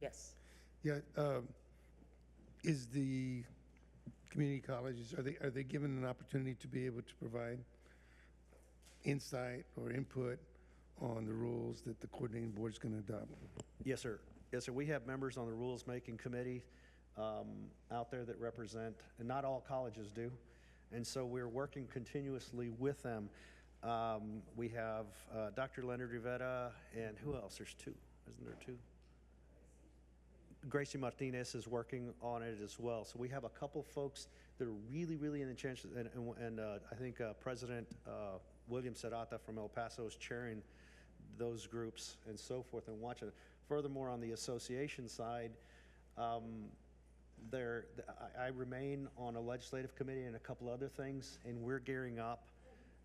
Yes. Yeah, is the community colleges, are they given an opportunity to be able to provide insight or input on the rules that the coordinating board is going to adopt? Yes, sir. Yes, sir. We have members on the rules-making committee out there that represent, and not all colleges do, and so we're working continuously with them. We have Dr. Leonard Rivera, and who else? There's two. Isn't there two? Gracie Martinez is working on it as well. So we have a couple folks that are really, really in the trenches, and I think President William Serrata from El Paso is chairing those groups and so forth and watching. Furthermore, on the association side, I remain on a legislative committee and a couple other things, and we're gearing up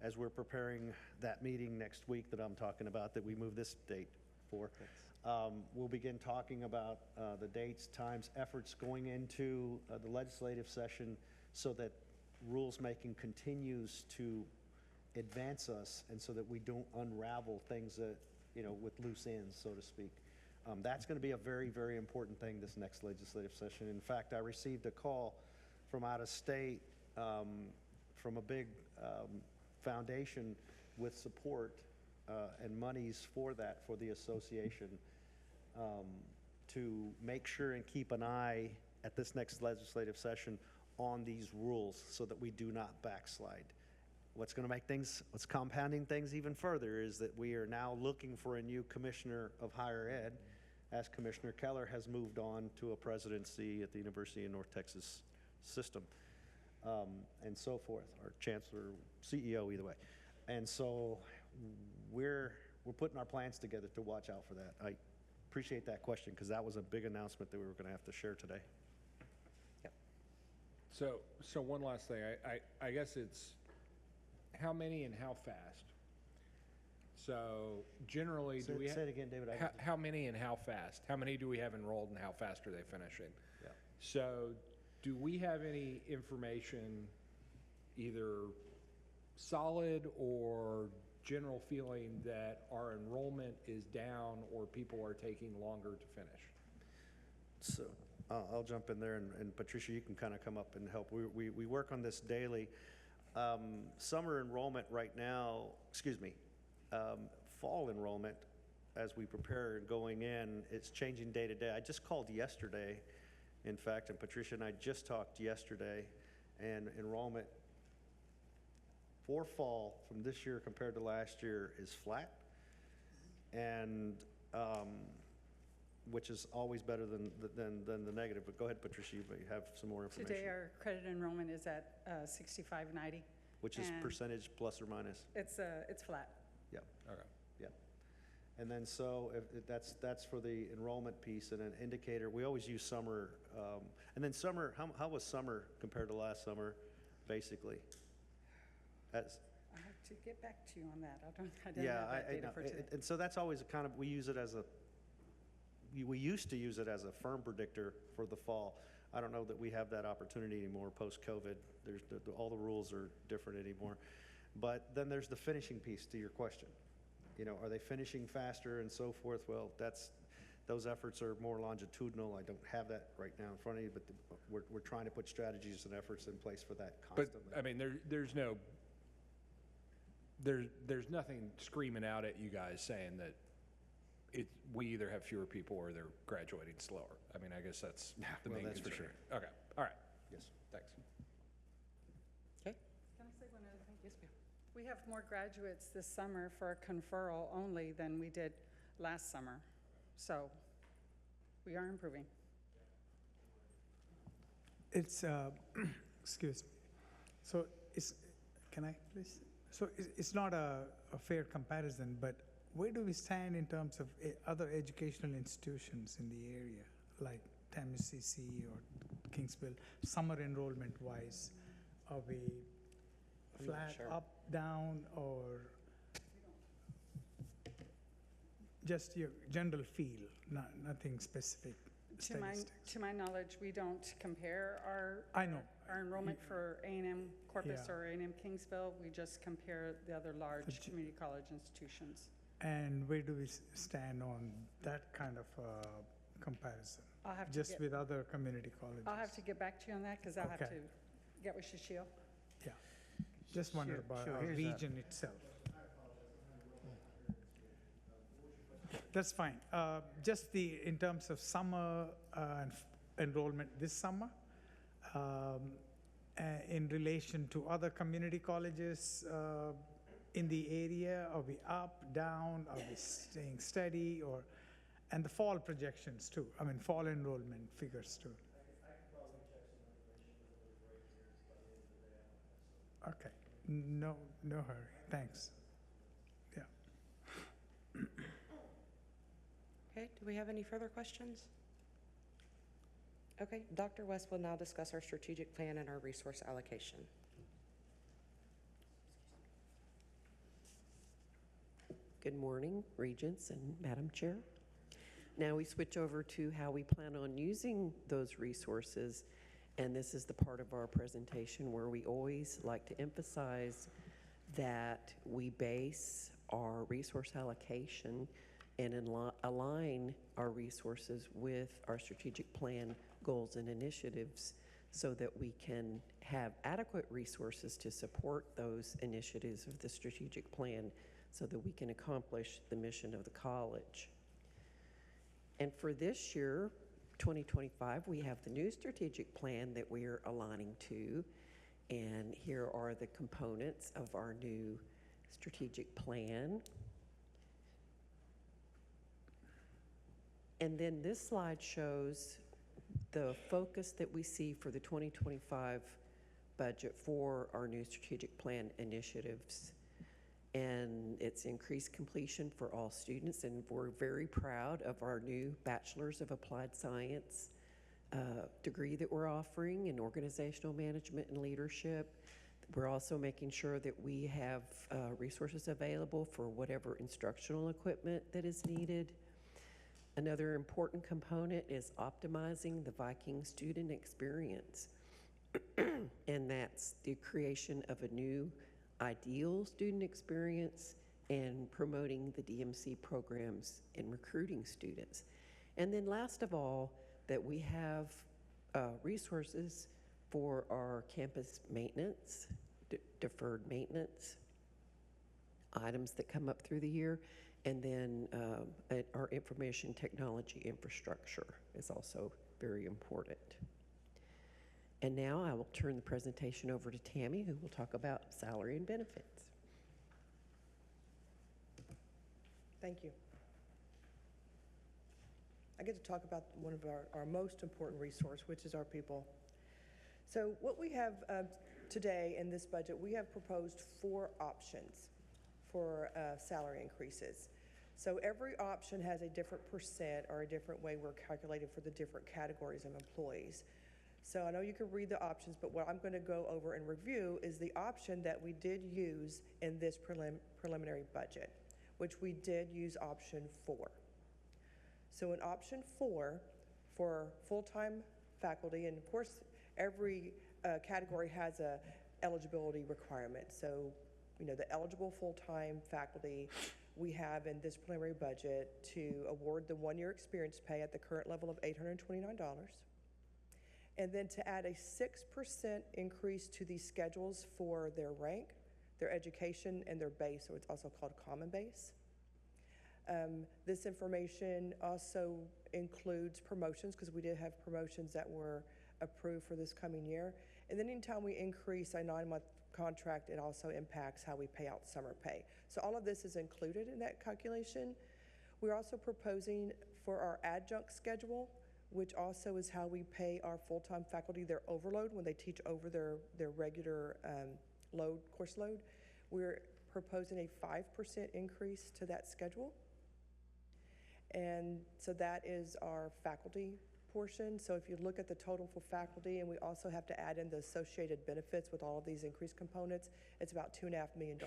as we're preparing that meeting next week that I'm talking about, that we move this date for. We'll begin talking about the dates, times, efforts going into the legislative session so that rules making continues to advance us, and so that we don't unravel things that, you know, with loose ends, so to speak. That's going to be a very, very important thing this next legislative session. In fact, I received a call from out of state from a big foundation with support and monies for that, for the association, to make sure and keep an eye at this next legislative session on these rules so that we do not backslide. What's going to make things, what's compounding things even further is that we are now looking for a new commissioner of higher ed, as Commissioner Keller has moved on to a presidency at the University of North Texas system, and so forth, or chancellor, CEO, either way. And so we're putting our plans together to watch out for that. I appreciate that question, because that was a big announcement that we were going to have to share today. Yep. So one last thing, I guess it's how many and how fast? So generally, do we say it again, David? how many and how fast? How many do we have enrolled and how fast are they finishing? Yeah. So do we have any information, either solid or general feeling, that our enrollment is down or people are taking longer to finish? So I'll jump in there, and Patricia, you can kind of come up and help. We work on this daily. Summer enrollment right now, fall enrollment, as we prepare going in, it's changing day to day. I just called yesterday, in fact, and Patricia and I just talked yesterday, and enrollment for fall from this year compared to last year is flat, and which is always better than the negative. But go ahead, Patricia, you have some more information. Today our credit enrollment is at 6590. Which is percentage plus or minus? It's flat. Yep. Okay. Yep. And then so if that's for the enrollment piece, and an indicator. We always use summer, and then summer. How was summer compared to last summer, basically? I have to get back to you on that. I don't have that data for today. And so that's always a kind of, we used to use it as a firm predictor for the fall. I don't know that we have that opportunity anymore post-COVID. All the rules are different anymore. But then there's the finishing piece to your question. You know, are they finishing faster and so forth? Well, those efforts are more longitudinal. I don't have that right now in front of you, but we're trying to put strategies and efforts in place for that constantly. But I mean, there's nothing screaming out at you guys saying that we either have fewer people or they're graduating slower. I mean, I guess that's the main concern. For sure. Okay, all right. Yes. Thanks. Okay. Can I say one other thing? Yes, ma'am. We have more graduates this summer for conferral only than we did last summer. So we are improving. It's, excuse me. So can I please? So it's not a fair comparison, but where do we stand in terms of other educational institutions in the area, like MCC or Kingsville, summer enrollment wise? Are we flat, up, down, or just your general feel, nothing specific? To my knowledge, we don't compare our enrollment for A&M Corpus or A&M Kingsville. We just compare the other large community college institutions. And where do we stand on that kind of comparison, I'll have to just get, with other community colleges. I'll have to get back to you on that, because I'll have Okay. to get with Shashil. Yeah, just wondered Sure, about sure, our here's a- region itself. That's fine. Just in terms of summer enrollment this summer, in relation to other community colleges in the area, are we up, down, are we staying steady, and the fall projections too, I mean, fall enrollment figures too? Okay, no hurry, thanks. Yeah. Okay, do we have any further questions? Okay, Dr. West will now discuss our strategic plan and our resource allocation. Good morning, Regents and Madam Chair. Now we switch over to how we plan on using those resources, and this is the part of our presentation where we always like to emphasize that we base our resource allocation and align our resources with our strategic plan goals and initiatives so that we can have adequate resources to support those initiatives of the strategic plan so that we can accomplish the mission of the college. And for this year, 2025, we have the new strategic plan that we are aligning to, and here are the components of our new strategic plan. And then this slide shows the focus that we see for the 2025 budget for our new strategic plan initiatives. And it's increased completion for all students, and we're very proud of our new Bachelor's of Applied Science degree that we're offering in organizational management and leadership. We're also making sure that we have resources available for whatever instructional equipment that is needed. Another important component is optimizing the Viking student experience, and that's the creation of a new ideal student experience and promoting the DMC programs and recruiting students. And then last of all, that we have resources for our campus maintenance, deferred maintenance, items that come up through the year, and then our information technology infrastructure is also very important. And now I will turn the presentation over to Tammy, who will talk about salary and benefits. Thank you. I get to talk about one of our most important resource, which is our people. So what we have today in this budget, we have proposed 4 options for salary increases. So every option has a different percent or a different way we're calculating for the different categories of employees. So I know you can read the options, but what I'm going to go over and review is the option that we did use in this preliminary budget, which we did use option 4. So in option 4, for full-time faculty, and of course every category has a eligibility requirement. So, you know, the eligible full-time faculty we have in this preliminary budget to award the 1-year experience pay at the current level of $829. And then to add a 6% increase to the schedules for their rank, their education, and their base, so it's also called common base. This information also includes promotions, because we did have promotions that were approved for this coming year. And then anytime we increase a 9-month contract, it also impacts how we pay out summer pay. So all of this is included in that calculation. We're also proposing for our adjunct schedule, which also is how we pay our full-time faculty their overload when they teach over their regular course load. We're proposing a 5% increase to that schedule. And so that is our faculty portion. So if you look at the total for faculty, and we also have to add in the associated benefits with all of these increased components, it's about $2.5 million.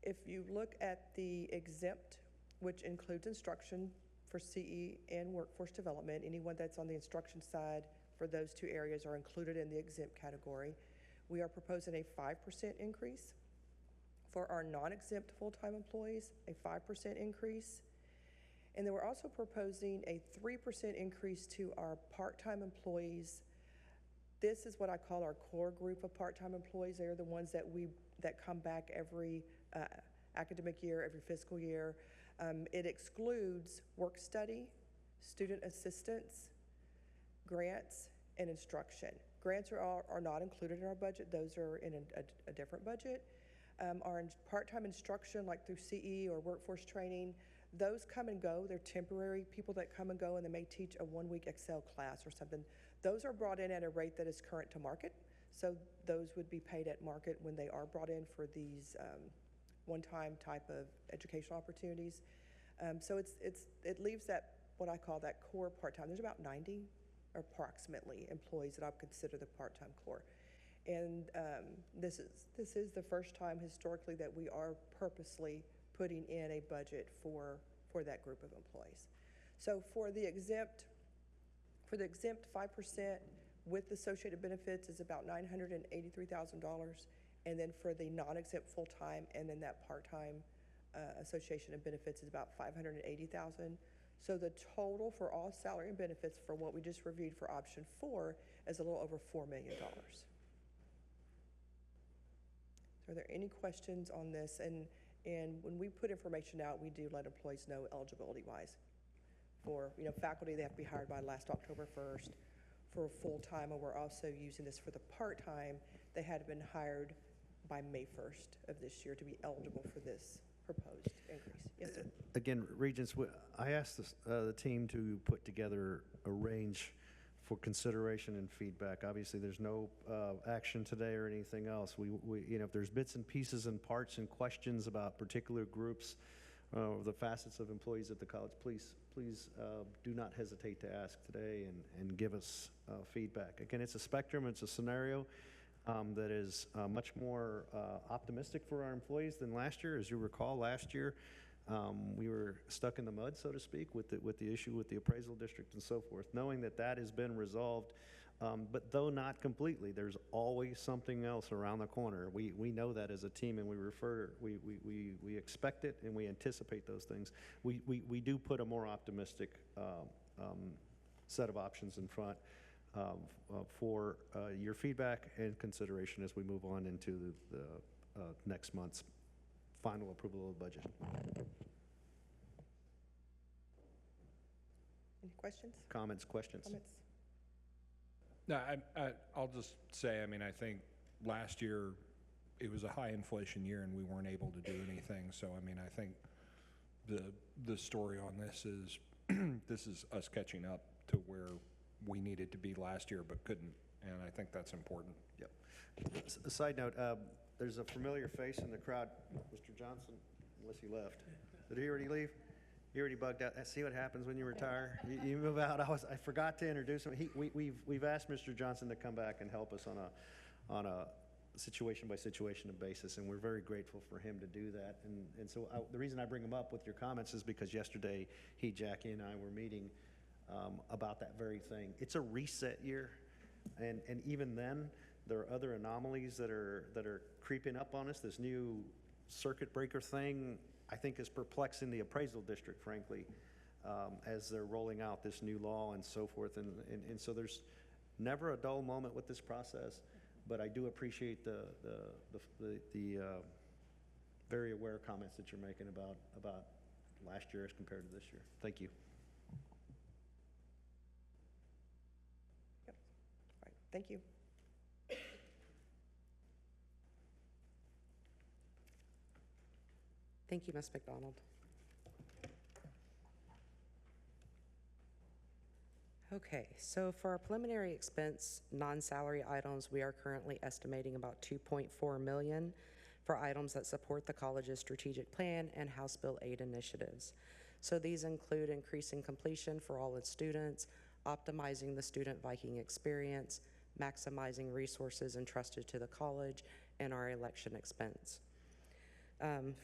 If you look at the exempt, which includes instruction for CE and workforce development, anyone that's on the instruction side for those 2 areas are included in the exempt category. We are proposing a 5% increase. For our non-exempt full-time employees, a 5% increase. And then we're also proposing a 3% increase to our part-time employees. This is what I call our core group of part-time employees. They're the ones that come back every academic year, every fiscal year. It excludes work study, student assistance, grants, and instruction. Grants are not included in our budget. Those are in a different budget. Our part-time instruction, like through CE or workforce training, those come and go. They're temporary people that come and go, and they may teach a one-week Excel class or something. Those are brought in at a rate that is current to market. So those would be paid at market when they are brought in for these one-time type of educational opportunities. So it leaves that, what I call that core part-time. There's about 90 approximately employees that I would consider the part-time core. And this is the first time historically that we are purposely putting in a budget for that group of employees. So for the exempt 5% with associated benefits is about $983,000, and then for the non-exempt full-time and then that part-time association and benefits is about $580,000. So the total for all salary and benefits for what we just reviewed for option 4 is a little over $4 million. Are there any questions on this? And when we put information out, we do let employees know eligibility-wise. For faculty, they have to be hired by last October 1st. For full-time, and we're also using this for the part-time, they had been hired by May 1st of this year to be eligible for this proposed increase. Yes, sir. Again, Regents, I asked the team to put together a range for consideration and feedback. Obviously, there's no action today or anything else. If there's bits and pieces and parts and questions about particular groups, the facets of employees at the college, please do not hesitate to ask today and give us feedback. Again, it's a spectrum, it's a scenario that is much more optimistic for our employees than last year. As you recall, last year we were stuck in the mud, so to speak, with the issue with the appraisal district and so forth. Knowing that has been resolved, but though not completely, there's always something else around the corner. We know that as a team, and we expect it and we anticipate those things. We do put a more optimistic set of options in front for your feedback and consideration as we move on into the next month's final approval of the budget. Any questions? Comments, questions? Comments? No, I'll just say, I think last year it was a high inflation year and we weren't able to do anything. So, I think the story on this is this is us catching up to where we needed to be last year but couldn't, and I think that's important. Yep. A side note, there's a familiar face in the crowd, Mr. Johnson, unless he left. Did he already leave? He already bugged out. See what happens when you retire? You move out. I forgot to introduce him. We've asked Mr. Johnson to come back and help us on a situation by situation basis, and we're very grateful for him to do that. And so the reason I bring him up with your comments is because yesterday Jackie and I were meeting about that very thing. It's a reset year, and even then there are other anomalies that are creeping up on us. This new circuit breaker thing, I think, is perplexing the appraisal district, frankly, as they're rolling out this new law and so forth. And so there's never a dull moment with this process, but I do appreciate the very aware comments that you're making about last year as compared to this year. Thank you. Yep. All right. Thank you. Thank you, Ms. McDonald. Okay, so for our preliminary expense non-salary items, we are currently estimating about $2.4 million for items that support the college's strategic plan and House Bill 8 initiatives. So these include increasing completion for all its students, optimizing the student Viking experience, maximizing resources entrusted to the college, and our election expense.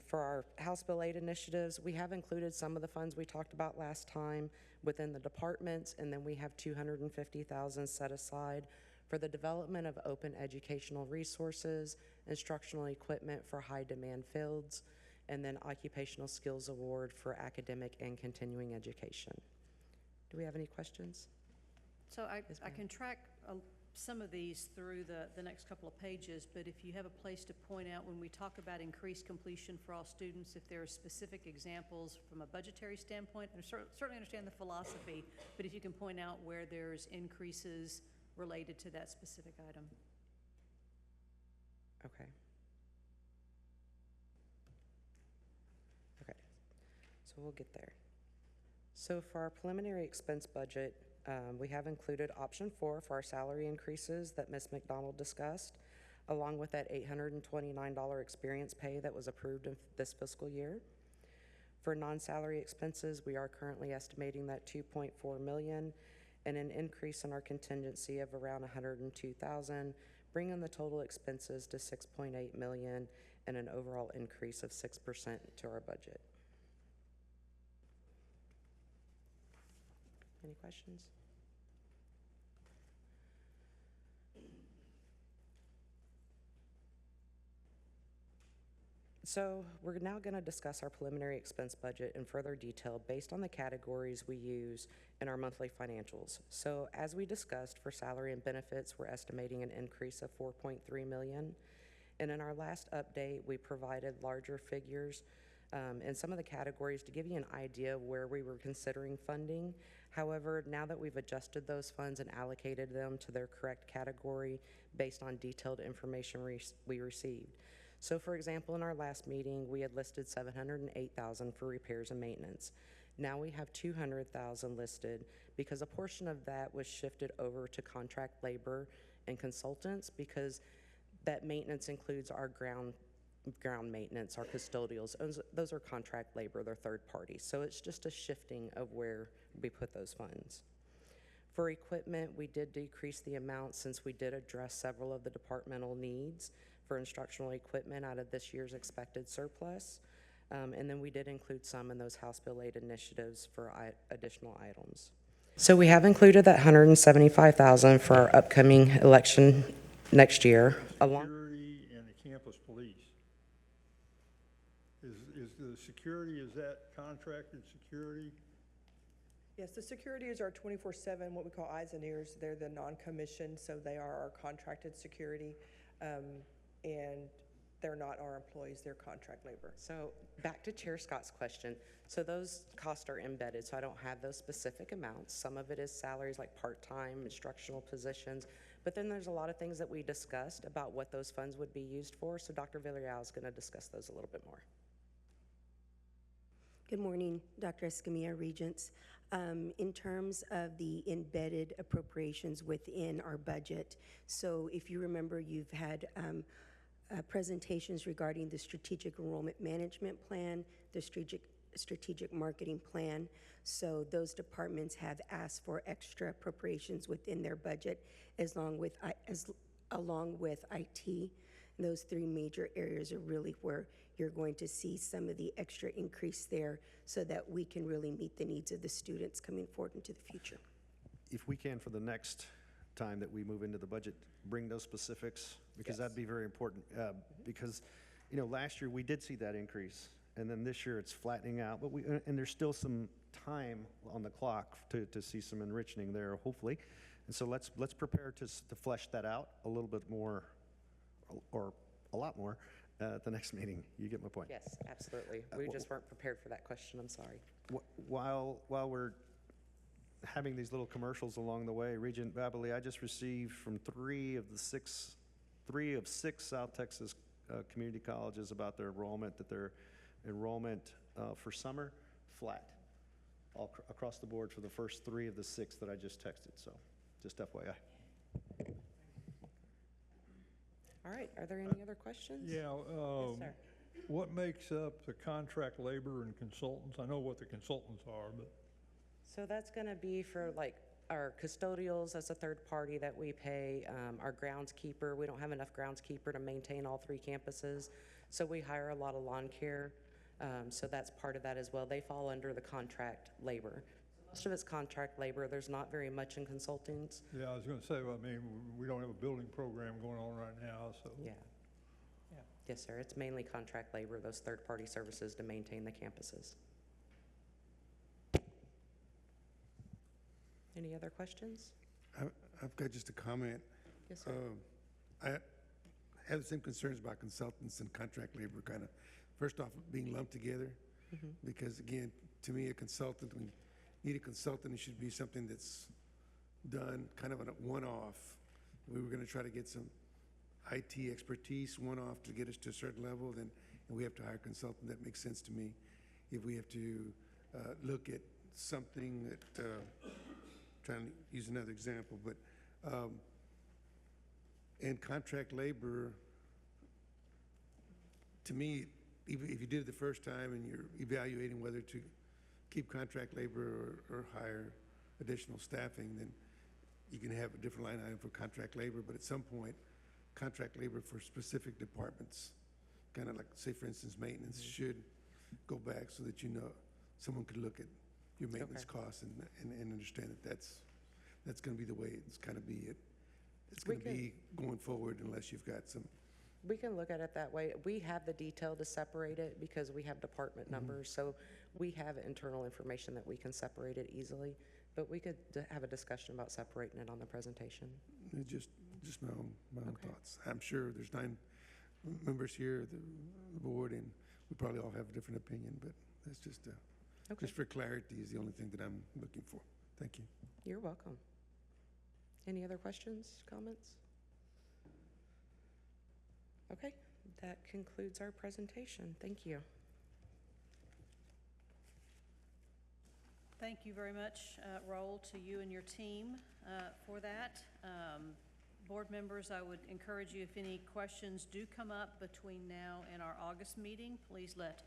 For our House Bill 8 initiatives, we have included some of the funds we talked about last time within the departments, and then we have $250,000 set aside for the development of open educational resources, instructional equipment for high demand fields, and then Occupational Skills Award for academic and continuing education. Do we have any questions? So I ma'am. can track some of these through the next couple of pages, but if you have a place to point out when we talk about increased completion for all students, if there are specific examples from a budgetary standpoint, I certainly understand the philosophy, but if you can point out where there's increases related to that specific item. Okay. Okay, so we'll get there. So for our preliminary expense budget, we have included option 4 for our salary increases that Ms. McDonald discussed, along with that $829 experience pay that was approved in this fiscal year. For non-salary expenses, we are currently estimating that $2.4 million and an increase in our contingency of around $102,000, bringing the total expenses to $6.8 million and an overall increase of 6% to our budget. Any questions? So we're now going to discuss our preliminary expense budget in further detail based on the categories we use in our monthly financials. So as we discussed, for salary and benefits, we're estimating an increase of $4.3 million. And in our last update, we provided larger figures in some of the categories to give you an idea of where we were considering funding. However, now that we've adjusted those funds and allocated them to their correct category based on detailed information we received. So for example, in our last meeting, we had listed $708,000 for repairs and maintenance. Now we have $200,000 listed because a portion of that was shifted over to contract labor and consultants, because that maintenance includes our ground maintenance, our custodials. Those are contract labor, they're third parties. So it's just a shifting of where we put those funds. For equipment, we did decrease the amount since we did address several of the departmental needs for instructional equipment out of this year's expected surplus. And then we did include some in those House Bill 8 initiatives for additional items. So we have included that $175,000 for our upcoming election next year. Security and the campus police. Is the security, is that contracted security? Yes, the security is our 24/7, what we call eyes and ears. They're the non-commissioned, so they are our contracted security. And they're not our employees, they're contract labor. So back to Chair Scott's question. So those costs are embedded, so I don't have those specific amounts. Some of it is salaries like part-time instructional positions, but then there's a lot of things that we discussed about what those funds would be used for. So Dr. Villarreal is going to discuss those a little bit more. Good morning, Dr. Escamilla, Regents. In terms of the embedded appropriations within our budget, so if you remember, you've had presentations regarding the Strategic Enrollment Management Plan, the Strategic Marketing Plan. So those departments have asked for extra appropriations within their budget, along with IT. And those three major areas are really where you're going to see some of the extra increase there, so that we can really meet the needs of the students coming forward into the future. If we can, for the next time that we move into the budget, bring those specifics, because that'd be very important. Because, you know, last year we did see that increase, and then this year it's flattening out. But and there's still some time on the clock to see some enriching there, hopefully. And so let's prepare to flesh that out a little bit more, or a lot more, at the next meeting. You get my point. Yes, absolutely. We just weren't prepared for that question. I'm sorry. While we're having these little commercials along the way, Regent Babley, I just received from three of six South Texas community colleges about their enrollment, that their enrollment for summer flat all across the board for the first 3 of the 6 that I just texted. So just FYI. All right, are there any other questions? Yeah. Yes, sir. What makes up the contract labor and consultants? I know what the consultants are, but. So that's going to be for like our custodials as a third party that we pay, our groundskeeper. We don't have enough groundskeeper to maintain all 3 campuses, so we hire a lot of lawn care. So that's part of that as well. They fall under the contract labor. Most of it's contract labor. There's not very much in consultants. Yeah, I was going to say, I mean, we don't have a building program going on right now, so. Yeah. Yes, sir. It's mainly contract labor, those third-party services to maintain the campuses. Any other questions? I've got just a comment. Yes, sir. I have the same concerns about consultants and contract labor, kind of, first off, being lumped together. Because again, to me, a consultant, when you need a consultant, it should be something that's done kind of on a one-off. We were gonna try to get some IT expertise, one-off, to get us to a certain level, then, and we have to hire a consultant. That makes sense to me. If we have to look at something that, trying to use another example, but and contract labor, to me, even if you did it the first time and you're evaluating whether to keep contract labor or hire additional staffing, then you can have a different line item for contract labor, but at some point, contract labor for specific departments, kind of like, say, for instance, maintenance, should go back so that, you know, someone could look at your maintenance costs and understand that that's going to be the way it's kind of be. It's going to be going forward unless you've got some. We can look at it that way. We have the detail to separate it because we have department numbers, so we have internal information that we can separate it easily, but we could have a discussion about separating it on the presentation. Just my own thoughts. I'm sure there's 9 members here, the board, and we probably all have a different opinion, but that's just just for clarity is the only thing that I'm looking for. Thank you. You're welcome. Any other questions, comments? Okay, that concludes our presentation. Thank you. Thank you very much, Raul, to you and your team for that. Board members, I would encourage you, if any questions do come up between now and our August meeting, please let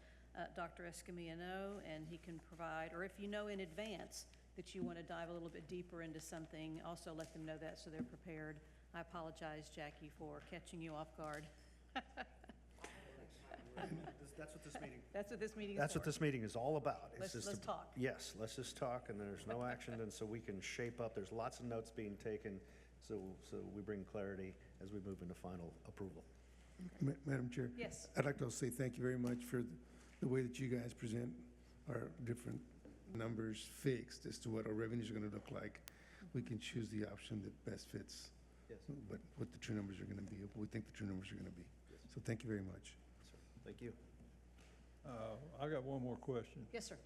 Dr. Escamilla know, and he can provide, or if you know in advance that you want to dive a little bit deeper into something, also let them know that so they're prepared. I apologize, Jackie, for catching you off guard. That's what this meeting. That's what this meeting is That's for. what this meeting is all about. It's Let's just talk. Yes, let's just talk, and there's no action, and so we can shape up. There's lots of notes being taken, so we bring clarity as we move into final approval. Madam Chair? Yes. I'd like to say thank you very much for the way that you guys present our different numbers fixed as to what our revenues are going to look like. We can choose the option that best fits. Yes. But what the true numbers are going to be, what we think the true numbers are going to be. Yes. So thank you very much. Thank you. I got one more question. Yes, sir.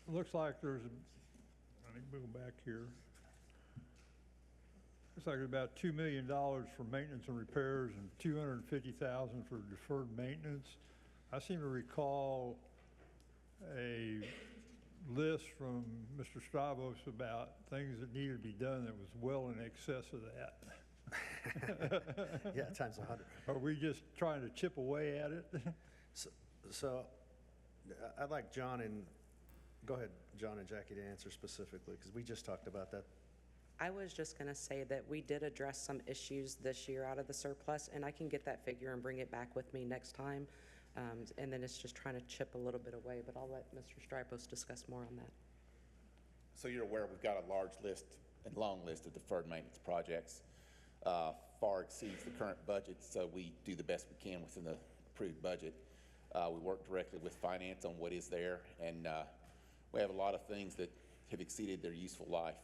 Looks like there's, I need to go back here. Looks like there's about $2 million for maintenance and repairs and $250,000 for deferred maintenance. I seem to recall a list from Mr. Stravos about things that needed to be done that was well in excess of that. Yeah, times 100. Are we just trying to chip away at it? So I'd like John and, go ahead, John and Jackie, to answer specifically, because we just talked about that. I was just going to say that we did address some issues this year out of the surplus, and I can get that figure and bring it back with me next time. And then it's just trying to chip a little bit away, but I'll let Mr. Stripos discuss more on that. So you're aware we've got a large list and long list of deferred maintenance projects. Far exceeds the current budget, so we do the best we can within the approved budget. We work directly with finance on what is there, and we have a lot of things that have exceeded their useful life.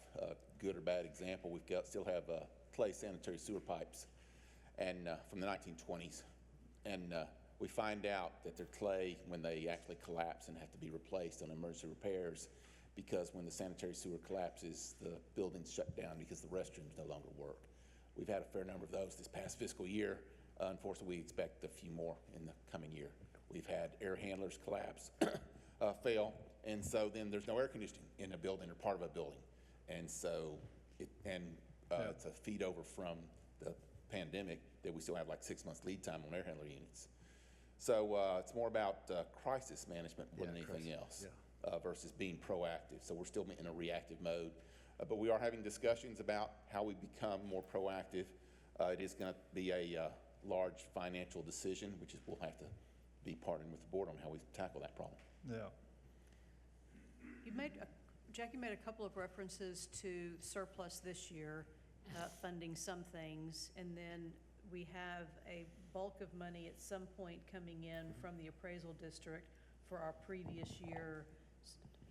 Good or bad example, still have clay sanitary sewer pipes and from the 1920s, and we find out that they're clay when they actually collapse and have to be replaced on emergency repairs, because when the sanitary sewer collapses, the building's shut down because the restrooms no longer work. We've had a fair number of those this past fiscal year. Unfortunately, we expect a few more in the coming year. We've had air handlers collapse, fail, and so then there's no air conditioning in a building or part of a building. And so, it's a feed over from the pandemic that we still have like 6 months lead time on air handler units. So it's more about crisis management more than anything else, versus being proactive. So we're still in a reactive mode, but we are having discussions about how we become more proactive. It is going to be a large financial decision, which is we'll have to be partnering with the board on how we tackle that problem. Yeah. Jackie made a couple of references to surplus this year, funding some things, and then we have a bulk of money at some point coming in from the appraisal district for our previous year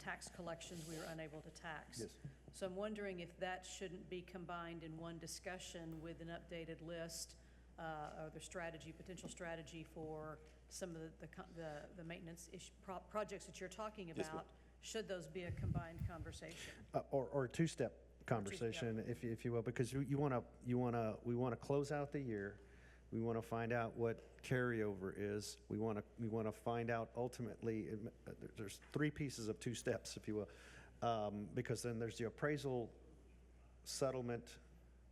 tax collections we were unable to tax. Yes. So I'm wondering if that shouldn't be combined in one discussion with an updated list or the strategy, potential strategy for some of the maintenance projects that you're talking Yes, ma'am. about. Should those be a combined conversation? Or a two-step conversation, if you will, because we want to close out the year. We want to find out what carryover is. We want to find out ultimately. There's three pieces of two steps, if you will, because then there's the appraisal settlement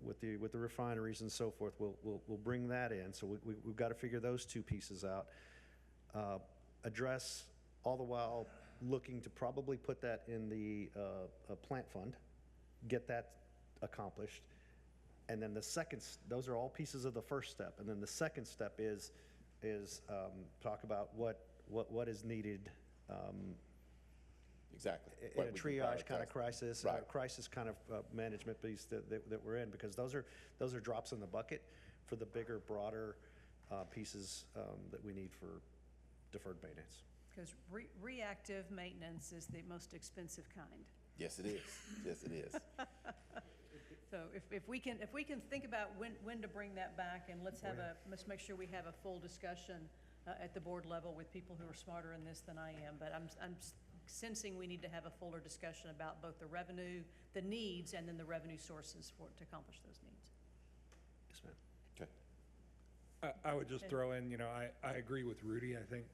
with the refineries and so forth. We'll bring that in. So we've got to figure those two pieces out. Address all the while looking to probably put that in the plant fund, get that accomplished. And then the second, those are all pieces of the first step. And then the second step is talk about what is needed Exactly. in What a we can triage kind prioritize. of crisis, Right. crisis kind of management piece that we're in, because those are drops in the bucket for the bigger, broader pieces that we need for deferred maintenance. Because reactive maintenance is the most expensive kind. Yes, it is. Yes, it is. So if we can think about when to bring that back, and let's make sure we have a full discussion at the board level with people who are smarter in this than I am. But I'm sensing we need to have a fuller discussion about both the revenue, the needs, and then the revenue sources to accomplish those needs. Yes, ma'am. Okay. I would just throw in, I agree with Rudy. I think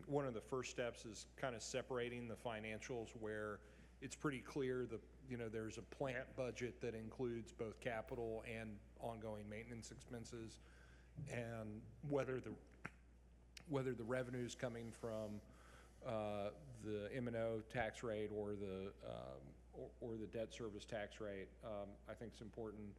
one of the first steps is kind of separating the financials where it's pretty clear there's a plant budget that includes both capital and ongoing maintenance expenses, and whether the revenue's coming from the M&O tax rate or the debt service tax rate, I think it's important.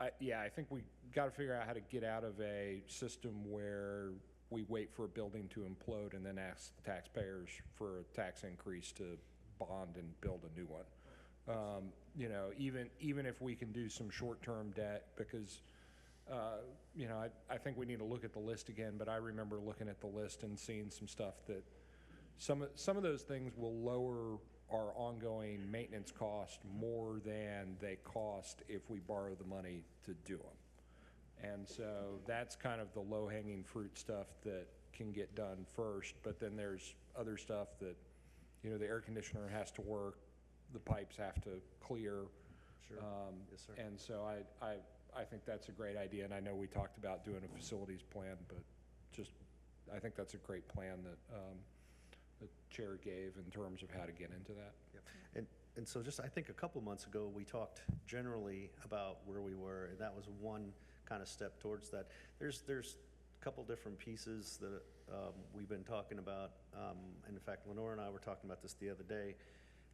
I think we got to figure out how to get out of a system where we wait for a building to implode and then ask the taxpayers for a tax increase to bond and build a new one. Even if we can do some short-term debt, because I think we need to look at the list again. But I remember looking at the list and seeing some stuff that some of those things will lower our ongoing maintenance cost more than they cost if we borrow the money to do them. And so that's kind of the low-hanging fruit stuff that can get done first. But then there's other stuff that, the air conditioner has to work, the pipes have to clear. Sure. Yes, sir. And so I think that's a great idea. And I know we talked about doing a facilities plan, but I think that's a great plan that the chair gave in terms of how to get into that. Yep. And so I think a couple months ago, we talked generally about where we were, and that was one kind of step towards that. There's a couple different pieces that we've been talking about. And in fact, Lenore and I were talking about this the other day,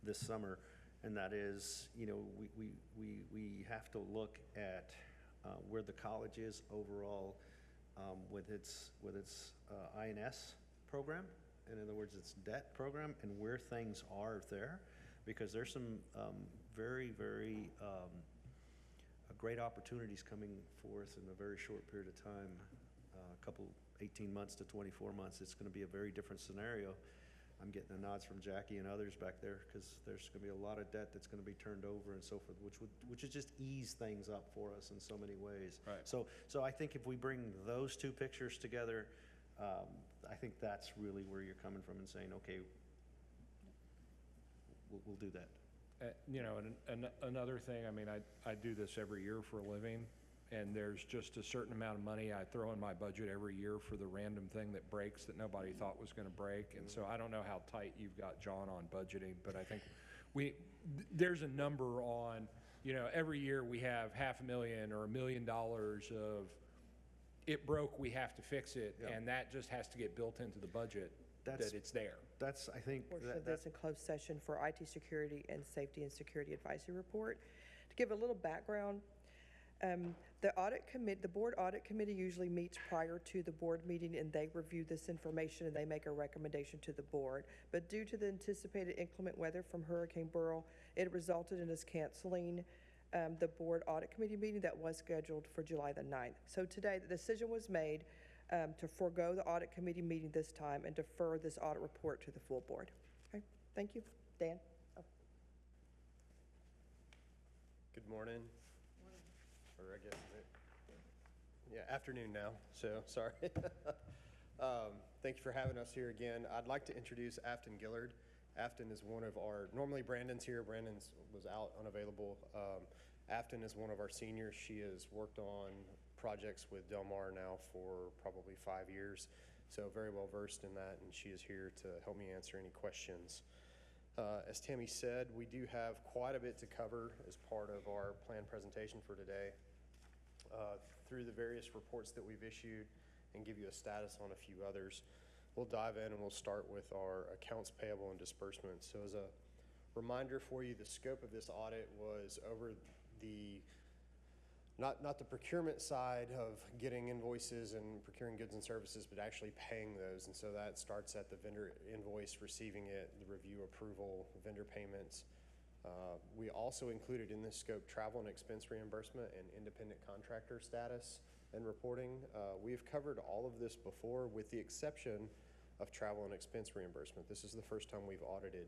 this summer, and that is, we have to look at where the college is overall with its INS program. In other words, its debt program, and where things are there, because there's some very, very great opportunities coming forth in a very short period of time, 18 months to 24 months. It's going to be a very different scenario. I'm getting the nods from Jackie and others back there, because there's going to be a lot of debt that's going to be turned over and so forth, which would just ease things up for us in so many ways. Right. So I think if we bring those two pictures together, I think that's really where you're coming from and saying, okay, we'll do that. Another thing, I do this every year for a living, and there's just a certain amount of money I throw in my budget every year for the random thing that breaks that nobody thought was going to break. And so I don't know how tight you've got John on budgeting, but I think there's a number on, every year we have $500,000 or $1 million of it broke, we have to fix it, Yeah. and that just has to get built into the budget, that it's there. That's, I think, Portion of this in closed session for IT security and safety and security advisory report. To give a little background, the board audit committee usually meets prior to the board meeting, and they review this information and they make a recommendation to the board. But due to the anticipated inclement weather from Hurricane Beryl, it resulted in us canceling the board audit committee meeting that was scheduled for July the 9th. So today, the decision was made to forego the audit committee meeting this time and defer this audit report to the full board. Okay, thank you. Dan? Oh. Good morning. Or I guess, afternoon now, so sorry. Thank you for having us here again. I'd like to introduce Afton Gillard. Afton is one of our, normally Brandon's here. Brandon's was out, unavailable. Afton is one of our seniors. She has worked on projects with Del Mar now for probably 5 years, so very well versed in that, and she is here to help me answer any questions. As Tammy said, we do have quite a bit to cover as part of our plan presentation for today. Through the various reports that we've issued and give you a status on a few others, we'll dive in and we'll start with our accounts payable and disbursements. So as a reminder for you, the scope of this audit was over the not the procurement side of getting invoices and procuring goods and services, but actually paying those. And so that starts at the vendor invoice, receiving it, the review, approval, vendor payments. We also included in this scope travel and expense reimbursement and independent contractor status and reporting. We've covered all of this before with the exception of travel and expense reimbursement. This is the first time we've audited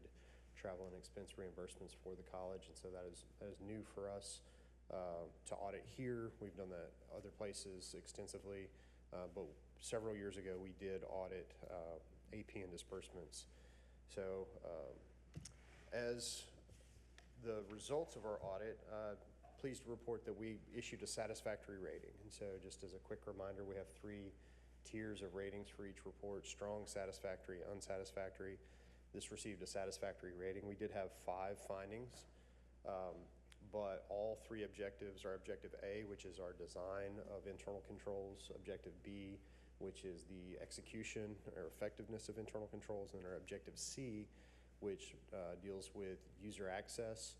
travel and expense reimbursements for the college, and so that is new for us. To audit here. We've done that other places extensively, but several years ago we did audit AP and disbursements. So as the results of our audit, pleased to report that we issued a satisfactory rating. And so just as a quick reminder, we have 3 tiers of ratings for each report: strong, satisfactory, unsatisfactory. This received a satisfactory rating. We did have 5 findings. But all 3 objectives are Objective A, which is our design of internal controls, Objective B, which is the execution or effectiveness of internal controls, and our Objective C, which deals with user access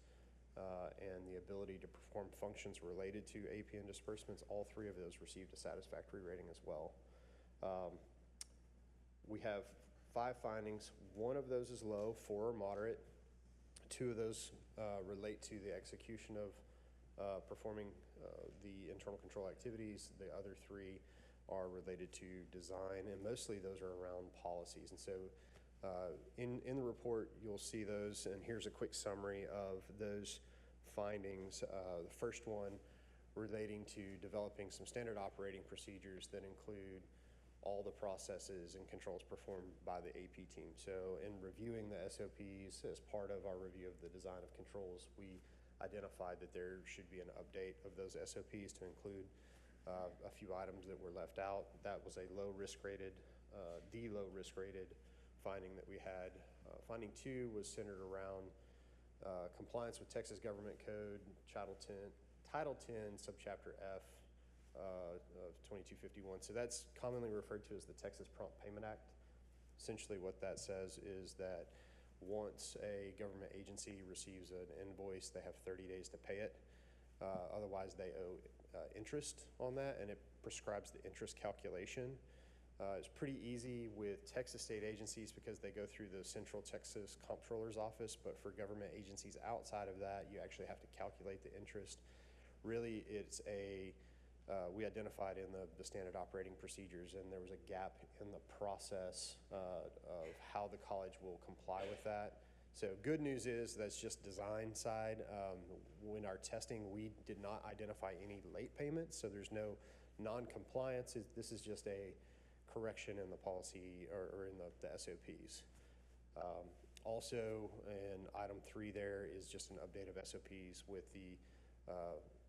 and the ability to perform functions related to AP and disbursements. All 3 of those received a satisfactory rating as well. We have 5 findings. 1 of those is low, 4 are moderate. 2 of those relate to the execution of performing the internal control activities. The other 3 are related to design, and mostly those are around policies. And so in the report, you'll see those, and here's a quick summary of those findings. The first one relating to developing some standard operating procedures that include all the processes and controls performed by the AP team. So in reviewing the SOPs as part of our review of the design of controls, we identified that there should be an update of those SOPs to include a few items that were left out. That was a the low risk rated finding that we had. Finding 2 was centered around compliance with Texas Government Code, Title 10, Subchapter F, of 2251. So that's commonly referred to as the Texas Prompt Payment Act. Essentially what that says is that once a government agency receives an invoice, they have 30 days to pay it. Otherwise, they owe interest on that, and it prescribes the interest calculation. It's pretty easy with Texas state agencies because they go through the Central Texas Comptroller's Office, but for government agencies outside of that, you actually have to calculate the interest. Really, it's we identified in the standard operating procedures, and there was a gap in the process of how the college will comply with that. So good news is that's just design side. When our testing, we did not identify any late payments, so there's no non-compliance. This is just a correction in the policy or in the SOPs. Also, in item 3 there is just an update of SOPs with the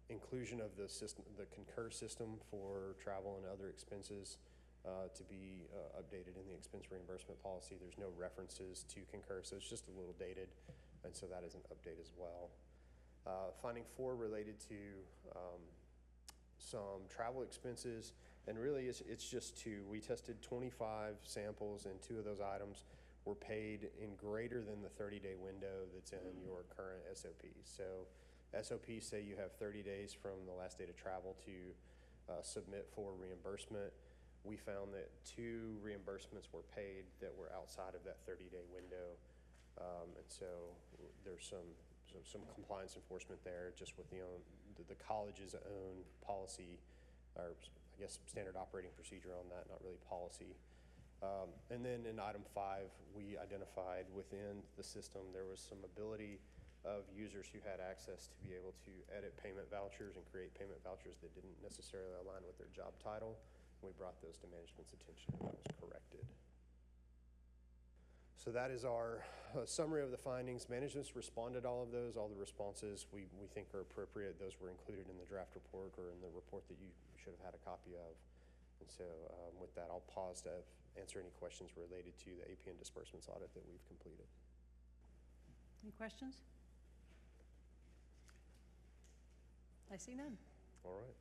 inclusion of the system, the Concur system for travel and other expenses to be updated in the expense reimbursement policy. There's no references to Concur, so it's just a little dated, and so that is an update as well. Finding 4 related to some travel expenses, and really it's just 2. We tested 25 samples, and 2 of those items were paid in greater than the 30-day window that's in your current SOPs. So SOPs say you have 30 days from the last date of travel to submit for reimbursement. We found that 2 reimbursements were paid that were outside of that 30-day window. And so there's some some compliance enforcement there, just with the college's own policy, or I guess standard operating procedure on that, not really policy. And then in item 5, we identified within the system there was some ability of users who had access to be able to edit payment vouchers and create payment vouchers that didn't necessarily align with their job title. We brought those to management's attention, and that was corrected. So that is our summary of the findings. Management's responded to all of those. All the responses we think are appropriate. Those were included in the draft report or in the report that you should have had a copy of. And so with that, I'll pause to answer any questions related to the APN disbursements audit that we've completed. Any questions? I see none. All right.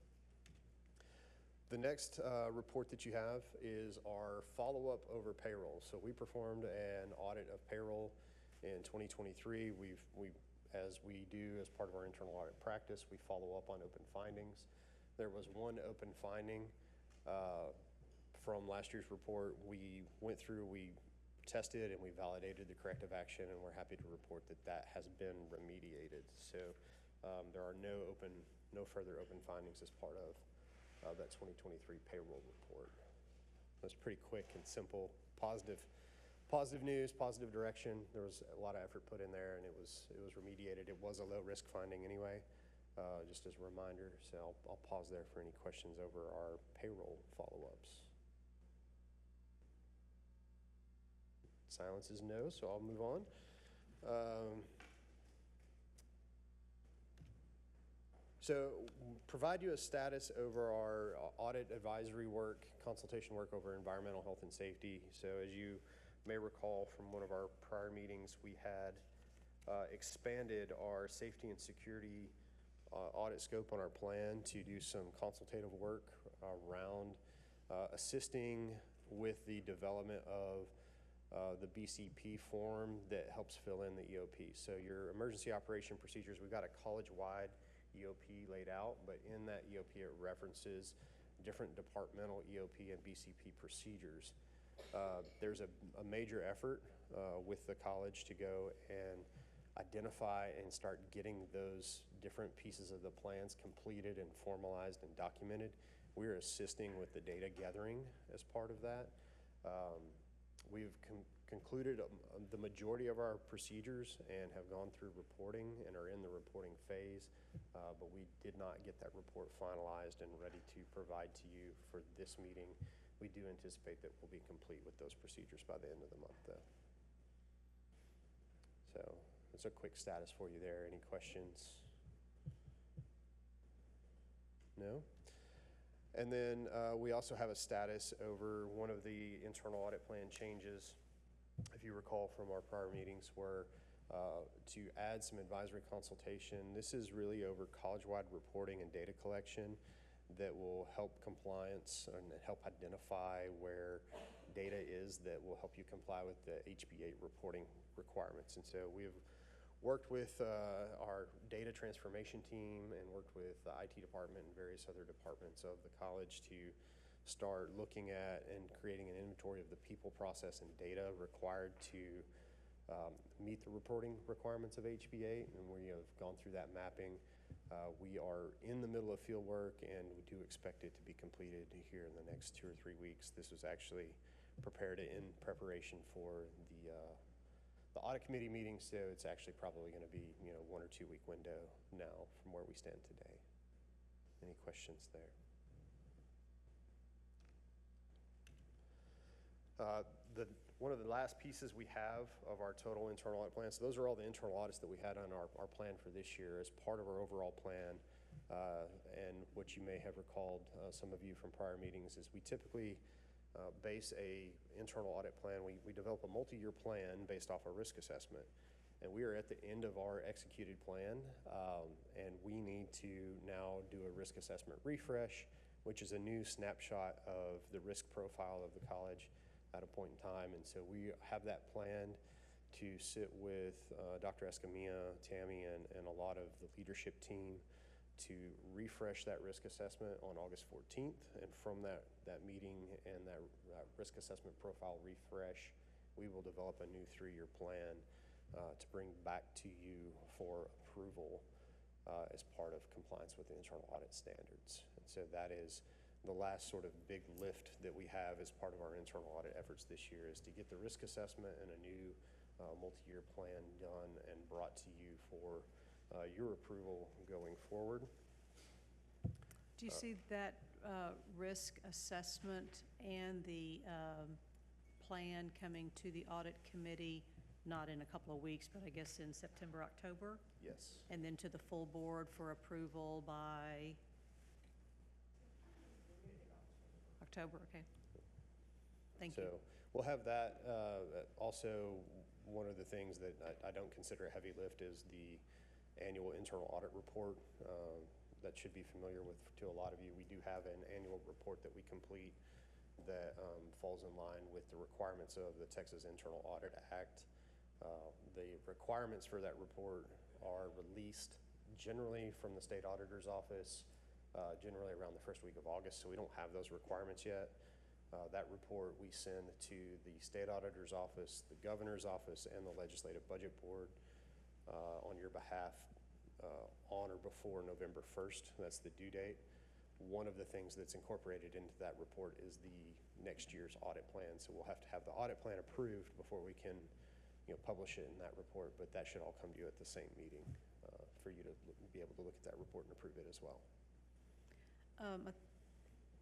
The next report that you have is our follow-up over payroll. So we performed an audit of payroll in 2023. As we do as part of our internal audit practice, we follow up on open findings. There was one open finding from last year's report. We went through, we tested, and we validated the corrective action, and we're happy to report that that has been remediated. So there are no further open findings as part of that 2023 payroll report. It was pretty quick and simple, positive news, positive direction. There was a lot of effort put in there, and it was remediated. It was a low risk finding anyway, just as a reminder. So I'll pause there for any questions over our payroll follow-ups. Silence is no, so I'll move on. So provide you a status over our audit advisory work, consultation work over environmental health and safety. So as you may recall from one of our prior meetings, we had expanded our safety and security audit scope on our plan to do some consultative work around assisting with the development of the BCP form that helps fill in the EOP. So your emergency operation procedures, we've got a college-wide EOP laid out, but in that EOP it references different departmental EOP and BCP procedures. There's a major effort with the college to go and identify and start getting those different pieces of the plans completed and formalized and documented. We're assisting with the data gathering as part of that. We've concluded the majority of our procedures and have gone through reporting and are in the reporting phase, but we did not get that report finalized and ready to provide to you for this meeting. We do anticipate that we'll be complete with those procedures by the end of the month, though. So that's a quick status for you there. Any questions? No? And then we also have a status over one of the internal audit plan changes, if you recall from our prior meetings, were to add some advisory consultation. This is really over college-wide reporting and data collection that will help compliance and help identify where data is that will help you comply with the HB8 reporting requirements. And so we've worked with our data transformation team and worked with the IT department and various other departments of the college to start looking at and creating an inventory of the people, process, and data required to meet the reporting requirements of HB8, and we have gone through that mapping. We are in the middle of field work, and we do expect it to be completed here in the next 2 or 3 weeks. This was actually prepared in preparation for the audit committee meeting, so it's actually probably going to be 1 or 2 week window now from where we stand today. Any questions there? One of the last pieces we have of our total internal audit plan, so those are all the internal audits that we had on our plan for this year as part of our overall plan. And what you may have recalled, some of you from prior meetings, is we typically base a internal audit plan. We develop a multi-year plan based off a risk assessment. And we are at the end of our executed plan, and we need to now do a risk assessment refresh, which is a new snapshot of the risk profile of the college at a point in time. And so we have that planned to sit with Dr. Escamilla, Tammy, and a lot of the leadership team to refresh that risk assessment on August 14th. And from that meeting and that risk assessment profile refresh, we will develop a new 3-year plan to bring back to you for approval as part of compliance with the internal audit standards. And so that is the last sort of big lift that we have as part of our internal audit efforts this year, is to get the risk assessment and a new multi-year plan done and brought to you for your approval going forward. Do you see that risk assessment and the plan coming to the audit committee, not in a couple of weeks, but I guess in September, October? Yes. And then to the full board for approval by October, okay. Thank you. So we'll have that. Also, one of the things that I don't consider a heavy lift is the annual internal audit report. That should be familiar with to a lot of you. We do have an annual report that we complete that falls in line with the requirements of the Texas Internal Audit Act. The requirements for that report are released generally from the state auditor's office, generally around the first week of August, so we don't have those requirements yet. That report we send to the state auditor's office, the governor's office, and the legislative budget board on your behalf on or before November 1st. That's the due date. One of the things that's incorporated into that report is the next year's audit plan. So we'll have to have the audit plan approved before we can, publish it in that report, but that should all come to you at the same meeting for you to be able to look at that report and approve it as well. I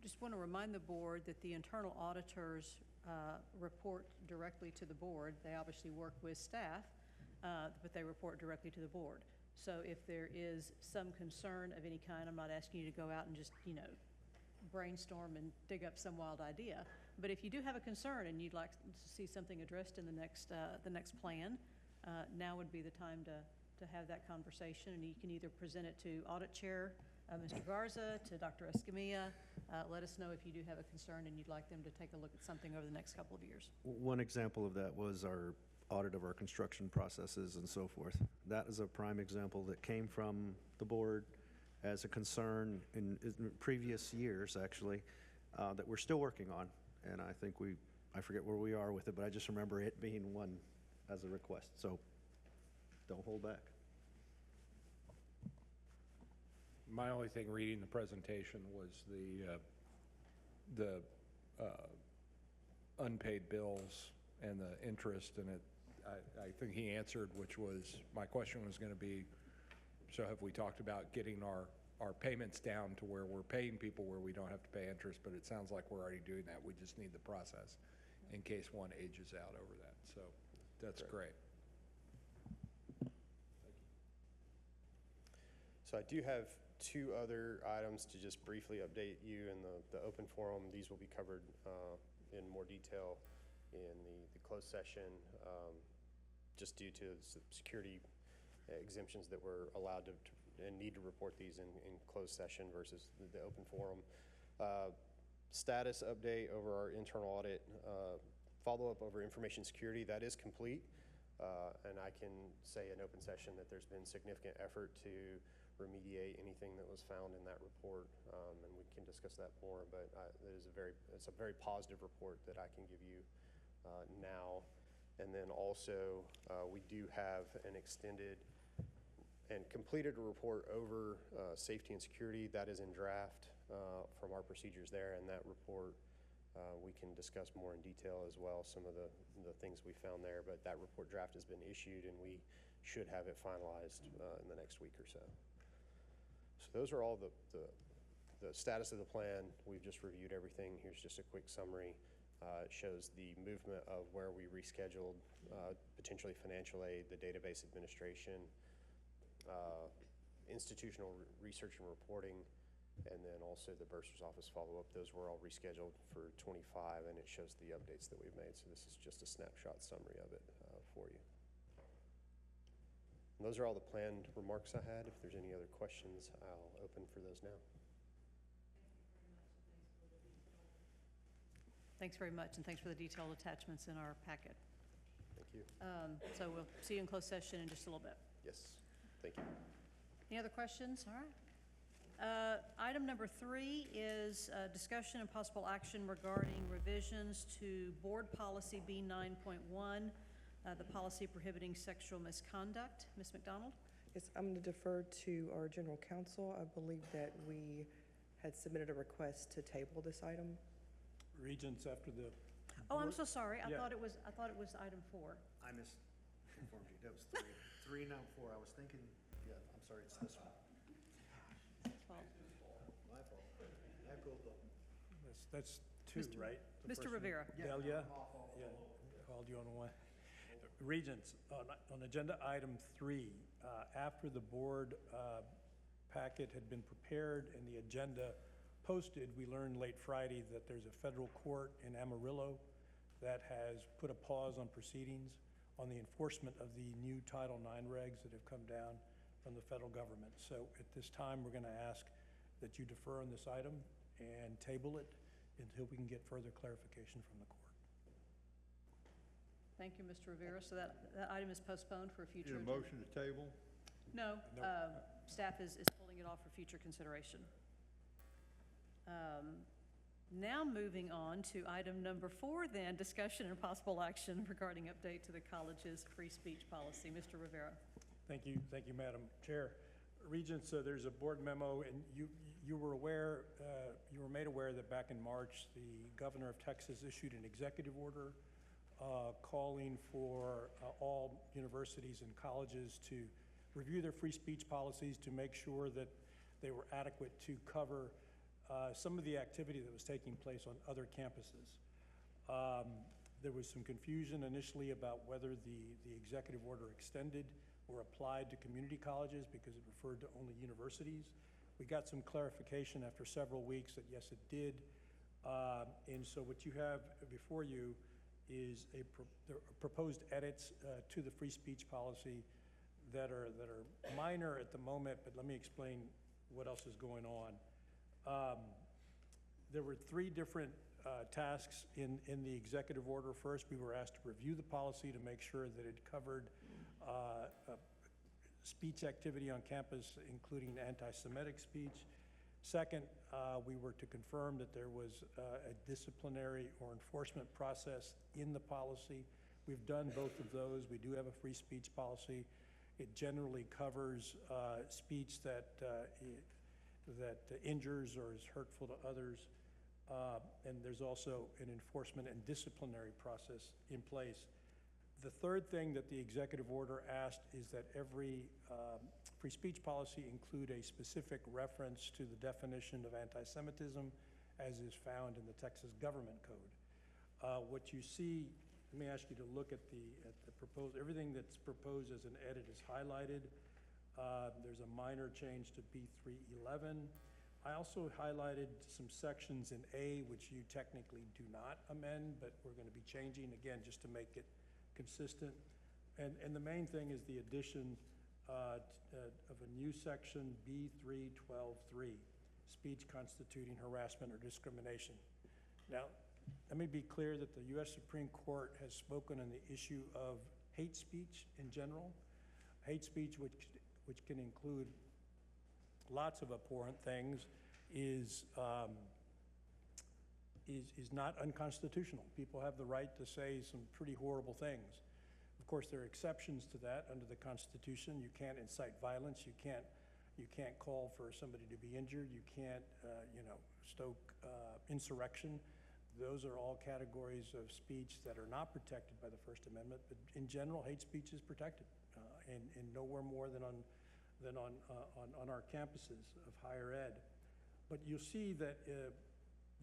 just want to remind the board that the internal auditors report directly to the board. They obviously work with staff, but they report directly to the board. So if there is some concern of any kind, I'm not asking you to go out and just, brainstorm and dig up some wild idea. But if you do have a concern and you'd like to see something addressed in the next plan, now would be the time to have that conversation, and you can either present it to Audit Chair Mr. Garza, to Dr. Escamilla. Let us know if you do have a concern and you'd like them to take a look at something over the next couple of years. One example of that was our audit of our construction processes and so forth. That is a prime example that came from the board as a concern in previous years, actually, that we're still working on. And I think I forget where we are with it, but I just remember it being one as a request. So don't hold back. My only thing reading the presentation was the unpaid bills and the interest, and I think he answered, which was, my question was going to be, so have we talked about getting our payments down to where we're paying people where we don't have to pay interest? But it sounds like we're already doing that. We just need the process in case one ages out over that. So that's great. So I do have two other items to just briefly update you in the open forum. These will be covered in more detail in the closed session, just due to security exemptions that we're allowed to and need to report these in closed session versus the open forum. Status update over our internal audit, follow-up over information security, that is complete. And I can say in open session that there's been significant effort to remediate anything that was found in that report, and we can discuss that more, but it's a very positive report that I can give you now. And then also, we do have an extended and completed a report over safety and security that is in draft from our procedures there, and that report we can discuss more in detail as well, some of the things we found there, but that report draft has been issued and we should have it finalized in the next week or so. So those are all the status of the plan. We've just reviewed everything. Here's just a quick summary. It shows the movement of where we rescheduled potentially financial aid, the database administration, institutional research and reporting, and then also the bursar's office follow-up. Those were all rescheduled for 25, and it shows the updates that we've made. So this is just a snapshot summary of it for you. And those are all the planned remarks I had. If there's any other questions, I'll open for those now. Thanks very much, and thanks for the detailed attachments in our packet. Thank you. So we'll see you in closed session in just a little bit. Yes, thank you. Any other questions? All right. Item number 3 is discussion and possible action regarding revisions to Board Policy B9.1, the policy prohibiting sexual misconduct. Ms. McDonald? Yes, I'm going to defer to our general counsel. I believe that we had submitted a request to table this item. Regents after the. Oh, I'm so sorry. I Yeah. thought it was item 4. I misinformed you. That was 3, now 4. I was thinking, yeah, I'm sorry, it's this one. Fault. My fault. I pulled the. That's 2, Mr. right? The Mr. first one. Rivera. Delia? Yeah, called you on one. Regents, on agenda item 3, after the board packet had been prepared and the agenda posted, we learned late Friday that there's a federal court in Amarillo that has put a pause on proceedings on the enforcement of the new Title IX regs that have come down from the federal government. So at this time, we're going to ask that you defer on this item and table it until we can get further clarification from the court. Thank you, Mr. Rivera. So that item is postponed for a future Need a agenda. motion to table? No, No. Staff is pulling it off for future consideration. Now moving on to item number 4 then, discussion and possible action regarding update to the college's free speech policy. Mr. Rivera. Thank you, Madam Chair. Regents, there's a board memo, and you were aware, you were made aware that back in March, the governor of Texas issued an executive order calling for all universities and colleges to review their free speech policies to make sure that they were adequate to cover some of the activity that was taking place on other campuses. There was some confusion initially about whether the executive order extended or applied to community colleges because it referred to only universities. We got some clarification after several weeks that yes, it did. And so what you have before you is proposed edits to the free speech policy that are minor at the moment, but let me explain what else is going on. There were 3 different tasks in the executive order. First, we were asked to review the policy to make sure that it covered speech activity on campus, including anti-Semitic speech. Second, we were to confirm that there was a disciplinary or enforcement process in the policy. We've done both of those. We do have a free speech policy. It generally covers speech that injures or is hurtful to others. And there's also an enforcement and disciplinary process in place. The third thing that the executive order asked is that every free speech policy include a specific reference to the definition of anti-Semitism as is found in the Texas Government Code. What you see, let me ask you to look at the proposed, everything that's proposed as an edit is highlighted. There's a minor change to B311. I also highlighted some sections in A, which you technically do not amend, but we're going to be changing again just to make it consistent. And the main thing is the addition of a new section, B312.3, speech constituting harassment or discrimination. Now, let me be clear that the U.S. Supreme Court has spoken on the issue of hate speech in general. Hate speech, which can include lots of abhorrent things, is not unconstitutional. People have the right to say some pretty horrible things. Of course, there are exceptions to that under the Constitution. You can't incite violence. You can't call for somebody to be injured. You can't, stoke insurrection. Those are all categories of speech that are not protected by the First Amendment. But in general, hate speech is protected, and nowhere more than on our campuses of higher ed. But you'll see that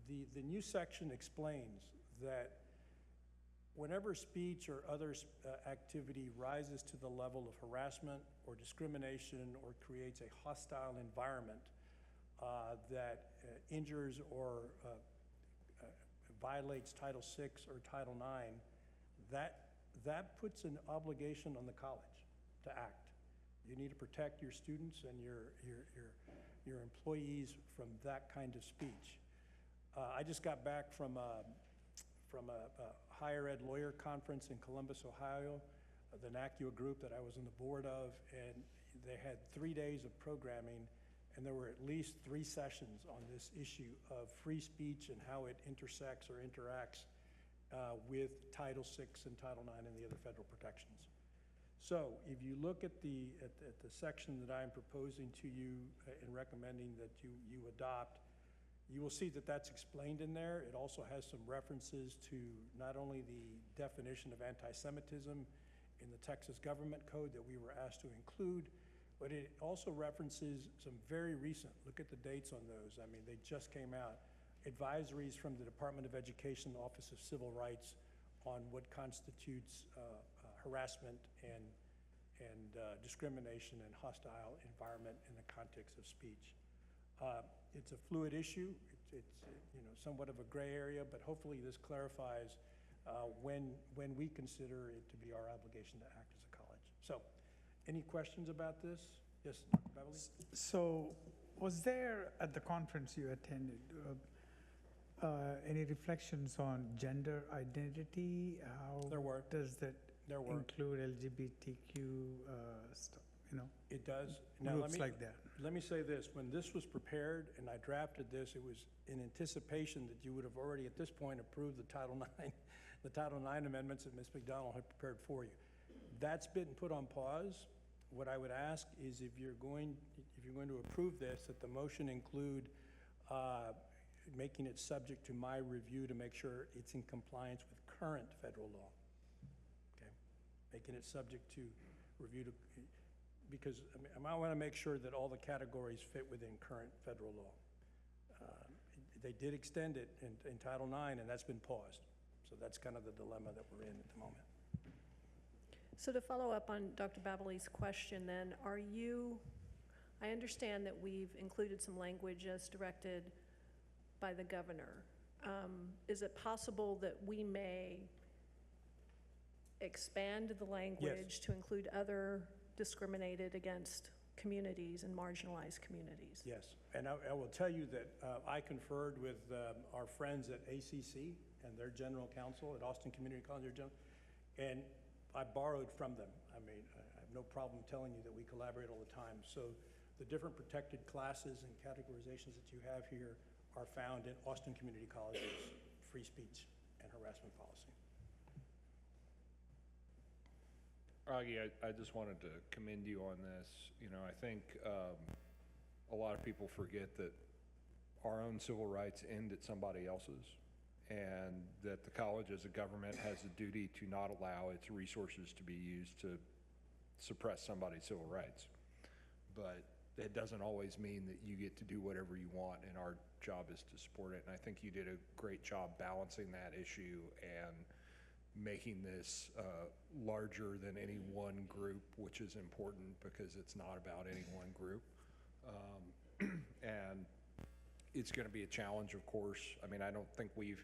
the new section explains that whenever speech or other activity rises to the level of harassment or discrimination or creates a hostile environment that injures or violates Title VI or Title IX, that puts an obligation on the college to act. You need to protect your students and your employees from that kind of speech. I just got back from a higher ed lawyer conference in Columbus, Ohio, the NACUA group that I was on the board of, and they had 3 days of programming, and there were at least 3 sessions on this issue of free speech and how it intersects or interacts with Title VI and Title IX and the other federal protections. So if you look at the section that I'm proposing to you and recommending that you adopt, you will see that that's explained in there. It also has some references to not only the definition of anti-Semitism in the Texas Government Code that we were asked to include, but it also references some very recent, look at the dates on those. I mean, they just came out. Advisories from the Department of Education, Office of Civil Rights on what constitutes harassment and discrimination and hostile environment in the context of speech. It's a fluid issue. It's somewhat of a gray area, but hopefully this clarifies when we consider it to be our obligation to act as a college. So, any questions about this? Yes, Beverly? So, was there at the conference you attended any reflections on gender identity? How There were. does that There were. include LGBTQ stuff? It does. Groups like that. Let me say this, when this was prepared and I drafted this, it was in anticipation that you would have already at this point approved the Title IX amendments that Ms. McDonald had prepared for you. That's been put on pause. What I would ask is if you're going to approve this, that the motion include making it subject to my review to make sure it's in compliance with current federal law. Okay? Making it subject to review to, because I want to make sure that all the categories fit within current federal law. They did extend it in Title IX, and that's been paused. So that's kind of the dilemma that we're in at the moment. So to follow up on Dr. Babbley's question then, I understand that we've included some language as directed by the governor. Is it possible that we may expand the language to include other discriminated against communities and marginalized communities? Yes, and I will tell you that I conferred with our friends at ACC and their general counsel at Austin Community College, and I borrowed from them. I mean, I have no problem telling you that we collaborate all the time. So the different protected classes and categorizations that you have here are found in Austin Community College's free speech and harassment policy. Augie, I just wanted to commend you on this. I think a lot of people forget that our own civil rights end at somebody else's, and that the college as a government has a duty to not allow its resources to be used to suppress somebody's civil rights. But it doesn't always mean that you get to do whatever you want, and our job is to support it. And I think you did a great job balancing that issue and making this larger than any one group, which is important because it's not about any one group. And it's going to be a challenge, of course. I mean, I don't think we've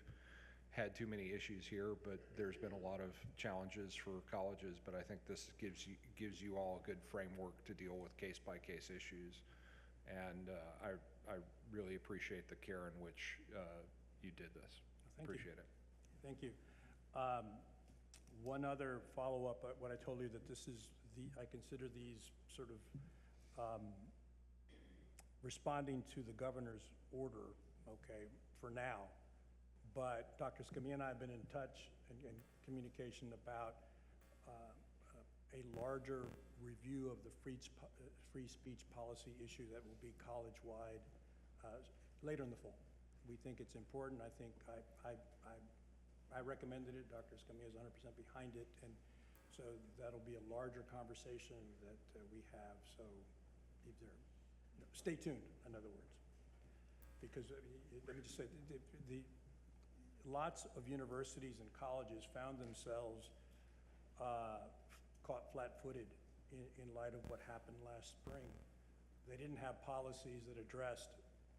had too many issues here, but there's been a lot of challenges for colleges. But I think this gives you all a good framework to deal with case-by-case issues. And I really appreciate the care in which you did this. Appreciate it. Thank you. One other follow-up, what I told you that this is I consider these sort of responding to the governor's order, okay, for now. But Dr. Scamia and I have been in touch and communication about a larger review of the free speech policy issue that will be college-wide later in the fall. We think it's important. I think I recommended it. Dr. Scamia is 100% behind it, and so that'll be a larger conversation that we have. So stay tuned, in other words, because let me just say, lots of universities and colleges found themselves caught flat-footed in light of what happened last spring. They didn't have policies that addressed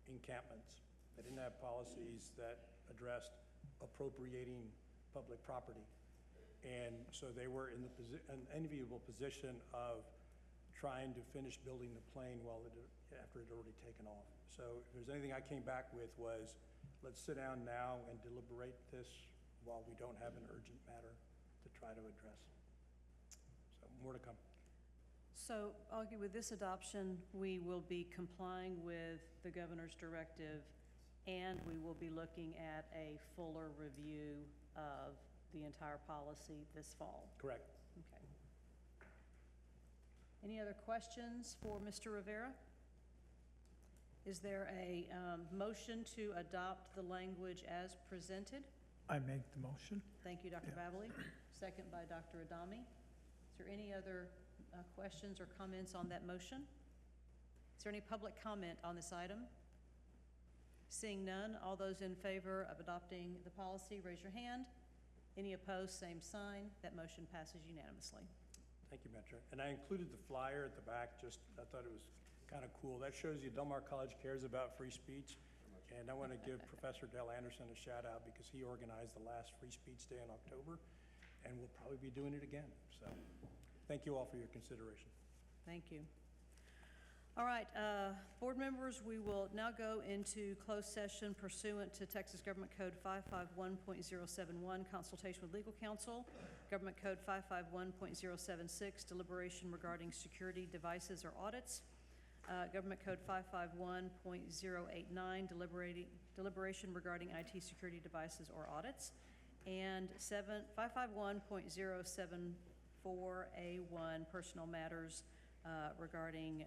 encampments. They didn't have policies that addressed appropriating public property. And so they were in an enviable position of trying to finish building the plane after it had already taken off. So if there's anything I came back with was, let's sit down now and deliberate this while we don't have an urgent matter to try to address. So more to come. So, Augie, with this adoption, we will be complying with the governor's directive and we will be looking at a fuller review of the entire policy this fall. Correct. Okay. Any other questions for Mr. Rivera? Is there a motion to adopt the language as presented? I make the motion. Thank you, Dr. Babley. Second by Dr. Adami. Is there any other questions or comments on that motion? Is there any public comment on this item? Seeing none, all those in favor of adopting the policy, raise your hand. Any opposed, same sign. That motion passes unanimously. Thank you, Metro. And I included the flyer at the back, just, I thought it was kind of cool. That shows you Del Mar College cares about free speech. And I want to give Professor Dale Anderson a shout out because he organized the last Free Speech Day in October, and we'll probably be doing it again. So thank you all for your consideration. Thank you. All right, board members, we will now go into closed session pursuant to Texas Government Code 551.071, consultation with legal counsel, Government Code 551.076, deliberation regarding security devices or audits, Government Code 551.089, deliberation regarding IT security devices or audits, and 551.074A1, personal matters regarding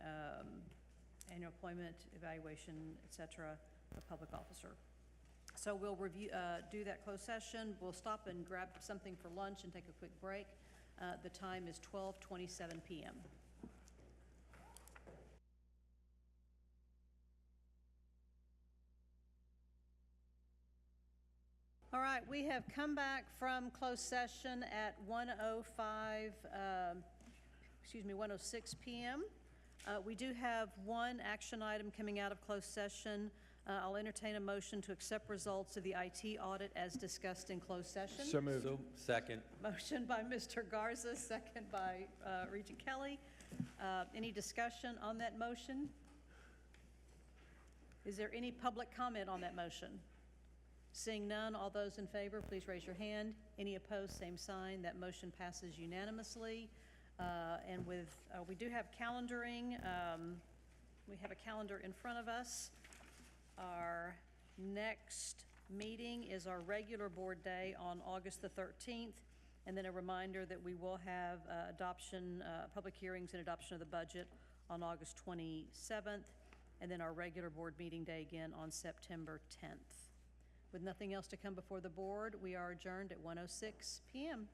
annual employment, evaluation, et cetera, of public officer. So we'll review, do that closed session. We'll stop and grab something for lunch and take a quick break. The time is 12:27 p.m. All right, we have come back from closed session at 1:06 p.m. We do have one action item coming out of closed session. I'll entertain a motion to accept results of the IT audit as discussed in closed session. So moved. Second. Motion by Mr. Garza, second by Regent Kelly. Any discussion on that motion? Is there any public comment on that motion? Seeing none, all those in favor, please raise your hand. Any opposed, same sign. That motion passes unanimously. And with, we do have calendaring. We have a calendar in front of us. Our next meeting is our regular board day on August the 13th. And then a reminder that we will have adoption, public hearings and adoption of the budget on August 27th. And then our regular board meeting day again on September 10th. With nothing else to come before the board, we are adjourned at 1:06 p.m.